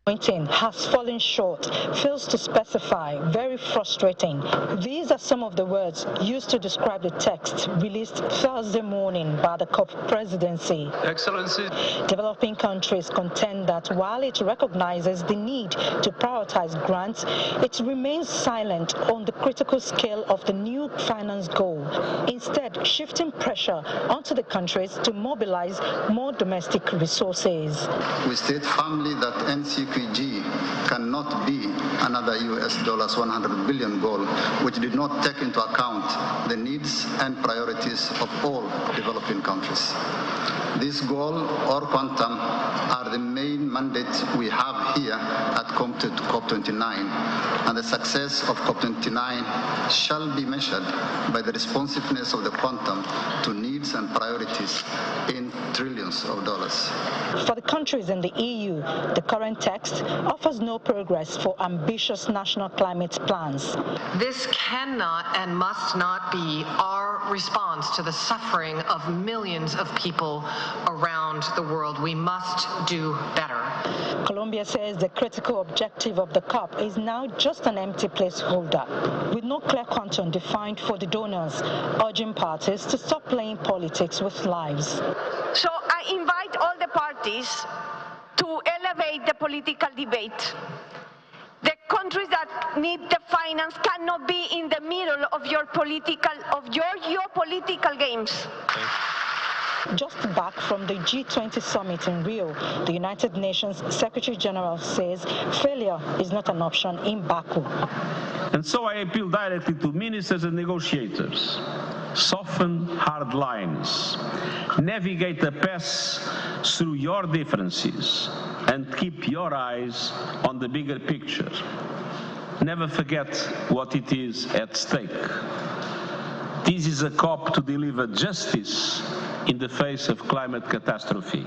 Pointing has fallen short, fails to specify, very frustrating. These are some of the words used to describe the text released Thursday morning by the COP presidency. Excellency. Developing countries contend that while it recognizes the need to prioritize grants, it remains silent on the critical scale of the new finance goal, instead shifting pressure onto the countries to mobilize more domestic resources. We state firmly that NCQG cannot be another US dollars 100 billion goal, which did not take into account the needs and priorities of all developing countries. This goal or quantum are the main mandates we have here at COP29, and the success of COP29 shall be measured by the responsiveness of the quantum to needs and priorities in trillions of dollars. For the countries in the EU, the current text offers no progress for ambitious national climate plans. This cannot and must not be our response to the suffering of millions of people around the world. We must do better. Colombia says the critical objective of the COP is now just an empty placeholder, with no clear quantum defined for the donors, urging parties to stop playing politics with lives. So I invite all the parties to elevate the political debate. The countries that need the finance cannot be in the middle of your geopolitical games. Just back from the G20 summit in Rio, the United Nations Secretary General says failure is not an option in Baku. And so I appeal directly to ministers and negotiators. Soften hard lines, navigate the path through your differences, and keep your eyes on the bigger picture. Never forget what it is at stake. This is a COP to deliver justice in the face of climate catastrophe.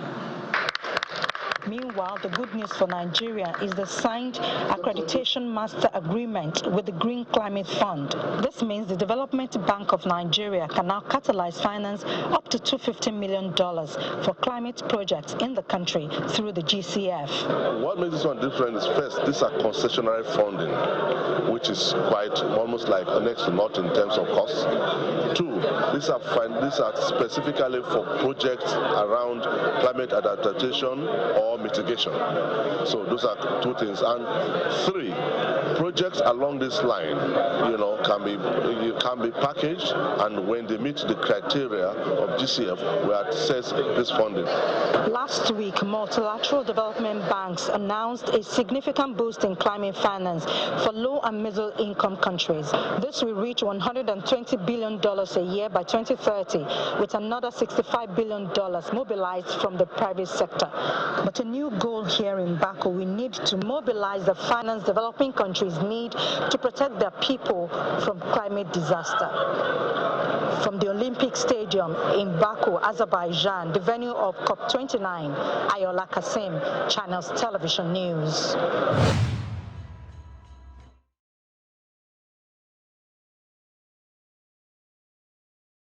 Meanwhile, the good news for Nigeria is the signed accreditation master agreement with the Green Climate Fund. This means the Development Bank of Nigeria can now catalyze finance up to $250 million for climate projects in the country through the GCF. What makes this one different is first, these are concessionary funding, which is quite almost like next to not in terms of cost. Two, these are specifically for projects around climate adaptation or mitigation. So those are two things. And three, projects along this line, can be packaged, and when they meet the criteria of GCF, we access this funding. Last week, multilateral development banks announced a significant boost in climate finance for low and middle income countries. This will reach $120 billion a year by 2030, with another $65 billion mobilized from the private sector. But a new goal here in Baku, we need to mobilize the finance developing countries need to protect their people from climate disaster. From the Olympic Stadium in Baku, Azerbaijan, the venue of COP29, Ayola Kasim, Channels Television News.